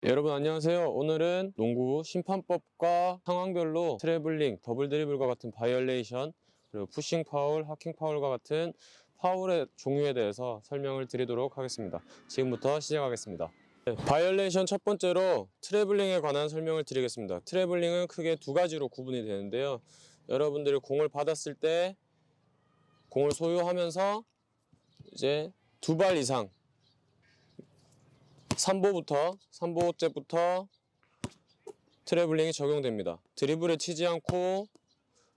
여러분 안녕하세요. 오늘은 농구 심판법과 상황별로 트래블링, 더블 드리블과 같은 바이올레이션, 그리고 푸싱 파울, 하킹 파울과 같은 파울의 종류에 대해서 설명을 드리도록 하겠습니다. 지금부터 시작하겠습니다. 바이올레이션 첫 번째로 트래블링에 관한 설명을 드리겠습니다. 트래블링은 크게 두 가지로 구분이 되는데요. 여러분들이 공을 받았을 때 공을 소유하면서 이제 두 발 이상 3보째부터 트래블링이 적용됩니다. 드리블에 치지 않고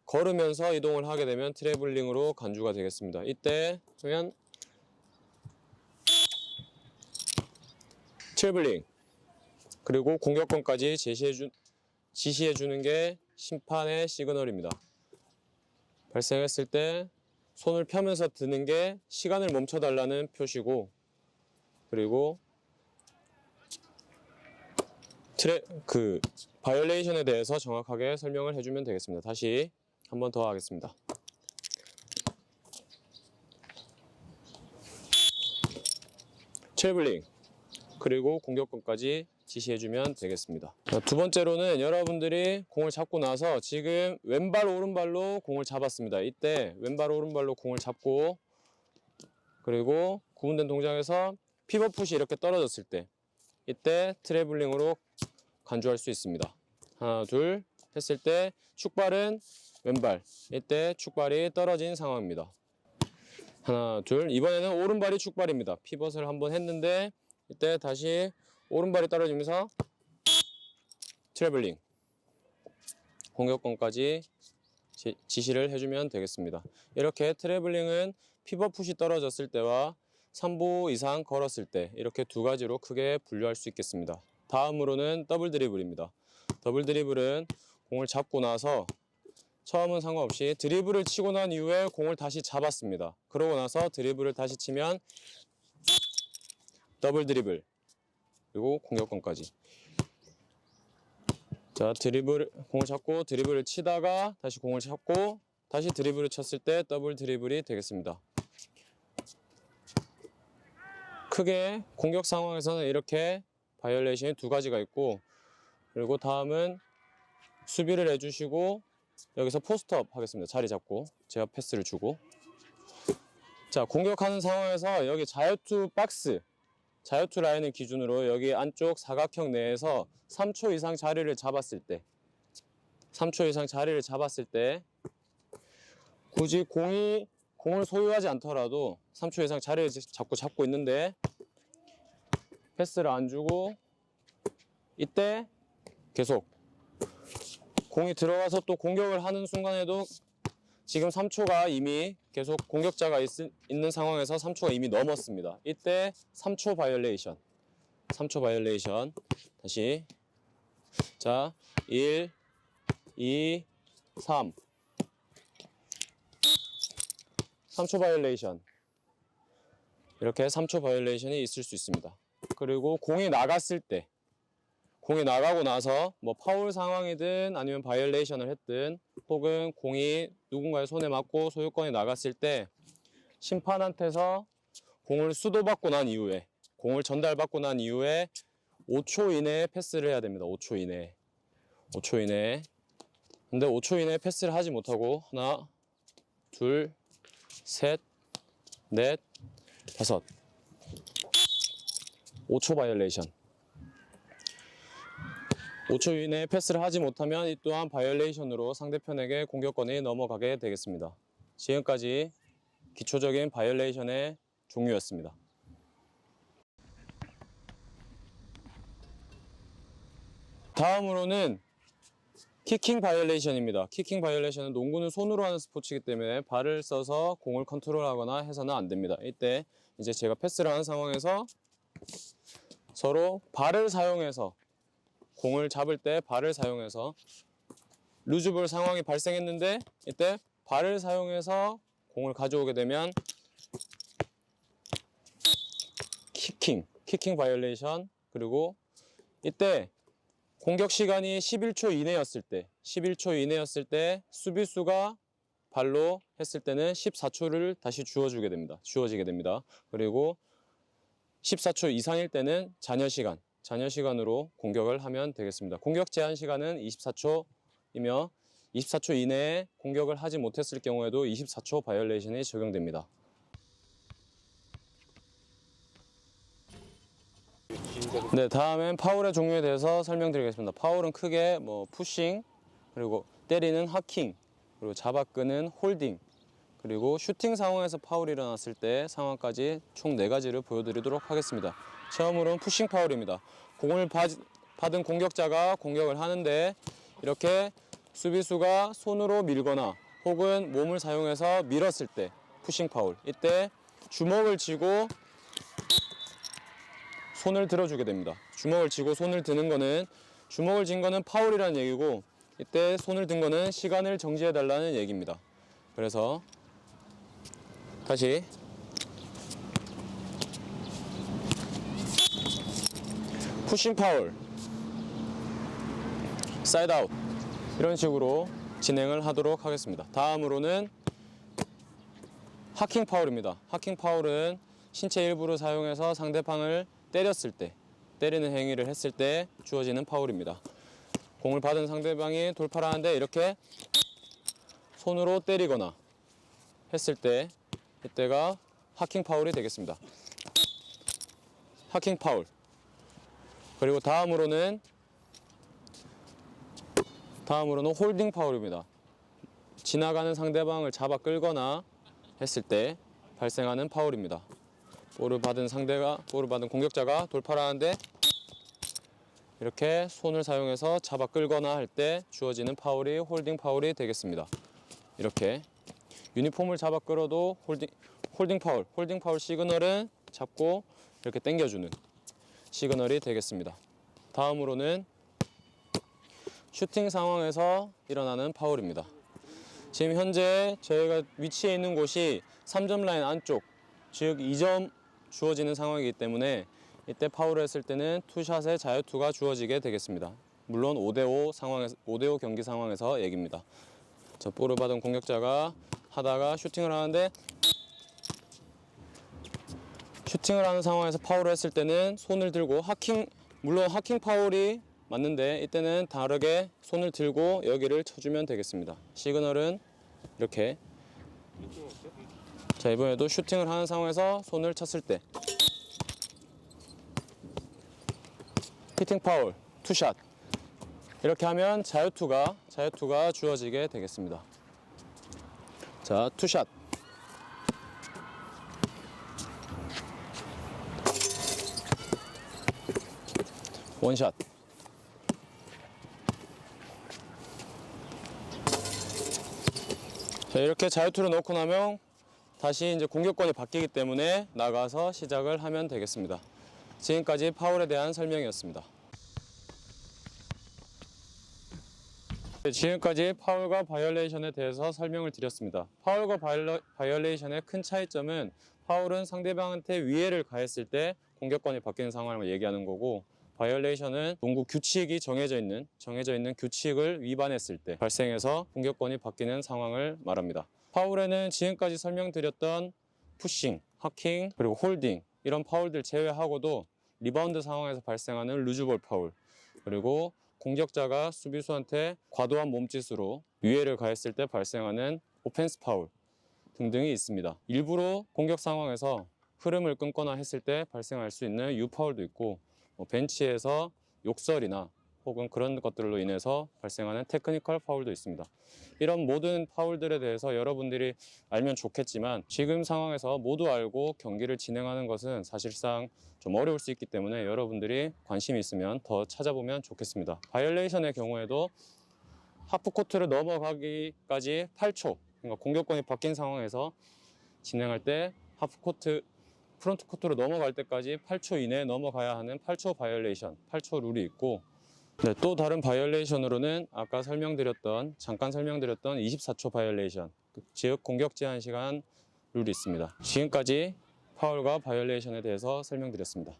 걸으면서 이동을 하게 되면 트래블링으로 간주가 되겠습니다. 이때 그러면 트래블링, 그리고 공격권까지 지시해 주는 게 심판의 시그널입니다. 발생했을 때 손을 펴면서 드는 게 시간을 멈춰 달라는 표시고, 그리고 바이올레이션에 대해서 정확하게 설명을 해주면 되겠습니다. 다시 한 번 더 하겠습니다. 트래블링, 그리고 공격권까지 지시해주면 되겠습니다. 두 번째로는 여러분들이 공을 잡고 나서 지금 왼발 오른발로 공을 잡았습니다. 이때 왼발 오른발로 공을 잡고, 그리고 구분된 동작에서 피벗풋이 이렇게 떨어졌을 때, 이때 트래블링으로 간주할 수 있습니다. 하나 둘 했을 때 축발은 왼발, 이때 축발이 떨어진 상황입니다. 하나 둘, 이번에는 오른발이 축발입니다. 피벗을 한번 했는데 이때 다시 오른발이 떨어지면서 트래블링, 공격권까지 지시를 해주면 되겠습니다. 이렇게 트래블링은 피벗풋이 떨어졌을 때와 3보 이상 걸었을 때, 이렇게 두 가지로 크게 분류할 수 있겠습니다. 다음으로는 더블 드리블입니다. 더블 드리블은 공을 잡고 나서 처음은 상관없이 드리블을 치고 난 이후에 공을 다시 잡았습니다. 그러고 나서 드리블을 다시 치면 더블 드리블, 그리고 공격권까지. 자, 공을 잡고 드리블을 치다가 다시 공을 잡고 다시 드리블을 쳤을 때 더블 드리블이 되겠습니다. 크게 공격 상황에서는 이렇게 바이올레이션이 두 가지가 있고, 그리고 다음은 수비를 해주시고 여기서 포스트업 하겠습니다. 자리 잡고 제가 패스를 주고, 자, 공격하는 상황에서 여기 자유투 라인을 기준으로 여기 안쪽 사각형 내에서 3초 이상 자리를 잡았을 때, 굳이 공을 소유하지 않더라도 3초 이상 자리를 잡고 있는데 패스를 안 주고, 이때 계속 공이 들어가서 또 공격을 하는 순간에도 지금 3초가 이미 계속 공격자가 있는 상황에서 3초가 이미 넘었습니다. 이때 3초 바이올레이션. 다시. 자, 1, 2, 3. 3초 바이올레이션. 이렇게 3초 바이올레이션이 있을 수 있습니다. 그리고 공이 나가고 나서 뭐 파울 상황이든 아니면 바이올레이션을 했든, 혹은 공이 누군가의 손에 맞고 소유권이 나갔을 때 심판한테서 공을 전달받고 난 이후에 5초 이내에 패스를 해야 됩니다. 5초 이내에. 근데 5초 이내에 패스를 하지 못하고 하나, 둘, 셋, 넷, 다섯. 5초 바이올레이션. 5초 이내에 패스를 하지 못하면 이 또한 바이올레이션으로 상대편에게 공격권이 넘어가게 되겠습니다. 지금까지 기초적인 바이올레이션의 종류였습니다. 다음으로는 키킹 바이올레이션입니다. 키킹 바이올레이션은, 농구는 손으로 하는 스포츠이기 때문에 발을 써서 공을 컨트롤하거나 해서는 안 됩니다. 이때 이제 제가 패스를 하는 상황에서 서로 공을 잡을 때 발을 사용해서 루즈볼 상황이 발생했는데, 이때 발을 사용해서 공을 가져오게 되면 키킹 바이올레이션. 그리고 이때 공격 시간이 11초 이내였을 때 수비수가 발로 했을 때는 14초를 다시 주어지게 됩니다. 그리고 14초 이상일 때는 잔여 시간, 잔여 시간으로 공격을 하면 되겠습니다. 공격 제한 시간은 24초이며 24초 이내에 공격을 하지 못했을 경우에도 24초 바이올레이션이 적용됩니다. 네, 다음엔 파울의 종류에 대해서 설명드리겠습니다. 파울은 크게 푸싱, 그리고 때리는 하킹, 그리고 잡아 끄는 홀딩, 그리고 슈팅 상황에서 파울이 일어났을 때 상황까지 총 4가지를 보여드리도록 하겠습니다. 처음으로는 푸싱 파울입니다. 공을 받은 공격자가 공격을 하는데 이렇게 수비수가 손으로 밀거나 혹은 몸을 사용해서 밀었을 때 푸싱 파울, 이때 주먹을 쥐고 손을 들어주게 됩니다. 주먹을 쥐고 손을 드는 거는, 주먹을 쥔 거는 파울이라는 얘기고, 이때 손을 든 거는 시간을 정지해 달라는 얘기입니다. 그래서 다시 푸싱 파울, 사이드 아웃, 이런 식으로 진행을 하도록 하겠습니다. 다음으로는 하킹 파울입니다. 하킹 파울은 신체 일부를 사용해서 상대방을 때렸을 때, 때리는 행위를 했을 때 주어지는 파울입니다. 공을 받은 상대방이 돌파를 하는데 이렇게 손으로 때리거나 했을 때, 이때가 하킹 파울이 되겠습니다. 하킹 파울. 그리고 다음으로는 홀딩 파울입니다. 지나가는 상대방을 잡아 끌거나 했을 때 발생하는 파울입니다. 볼을 받은 공격자가 돌파를 하는데 이렇게 손을 사용해서 잡아 끌거나 할 때 주어지는 파울이 홀딩 파울이 되겠습니다. 이렇게 유니폼을 잡아 끌어도 홀딩 파울 시그널은 잡고 이렇게 당겨주는 시그널이 되겠습니다. 다음으로는 슈팅 상황에서 일어나는 파울입니다. 지금 현재 저희가 위치해 있는 곳이 3점 라인 안쪽, 즉 2점 주어지는 상황이기 때문에 이때 파울을 했을 때는 투샷의 자유투가 주어지게 되겠습니다. 물론 5대5 경기 상황에서 얘기입니다. 저 볼을 받은 공격자가 하다가 슈팅을 하는데, 슈팅을 하는 상황에서 파울을 했을 때는 손을 들고 물론 하킹 파울이 맞는데 이때는 다르게 손을 들고 여기를 쳐주면 되겠습니다. 시그널은 이렇게. 자, 이번에도 슈팅을 하는 상황에서 손을 쳤을 때 히팅 파울, 투샷, 이렇게 하면 자유투가 주어지게 되겠습니다. 자, 투샷, 원샷, 자, 이렇게 자유투를 넣고 나면 다시 이제 공격권이 바뀌기 때문에 나가서 시작을 하면 되겠습니다. 지금까지 파울에 대한 설명이었습니다. 지금까지 파울과 바이올레이션에 대해서 설명을 드렸습니다. 파울과 바이올레이션의 큰 차이점은, 파울은 상대방한테 위해를 가했을 때 공격권이 바뀌는 상황을 얘기하는 거고, 바이올레이션은 농구 규칙이 정해져 있는 규칙을 위반했을 때 발생해서 공격권이 바뀌는 상황을 말합니다. 파울에는 지금까지 설명드렸던 푸싱, 하킹, 그리고 홀딩, 이런 파울들 제외하고도 리바운드 상황에서 발생하는 루즈볼 파울, 그리고 공격자가 수비수한테 과도한 몸짓으로 위해를 가했을 때 발생하는 오펜스 파울 등등이 있습니다. 일부러 공격 상황에서 흐름을 끊거나 했을 때 발생할 수 있는 U 파울도 있고, 벤치에서 욕설이나 혹은 그런 것들로 인해서 발생하는 테크니컬 파울도 있습니다. 이런 모든 파울들에 대해서 여러분들이 알면 좋겠지만, 지금 상황에서 모두 알고 경기를 진행하는 것은 사실상 좀 어려울 수 있기 때문에 여러분들이 관심이 있으면 더 찾아보면 좋겠습니다. 바이올레이션의 경우에도 하프코트를 넘어가기까지 8초, 그러니까 공격권이 바뀐 상황에서 진행할 때 프론트 코트로 넘어갈 때까지 8초 이내에 넘어가야 하는 8초 바이올레이션, 8초 룰이 있고, 네, 또 다른 바이올레이션으로는 아까 잠깐 설명드렸던 24초 바이올레이션, 즉 공격 제한 시간 룰이 있습니다. 지금까지 파울과 바이올레이션에 대해서 설명드렸습니다.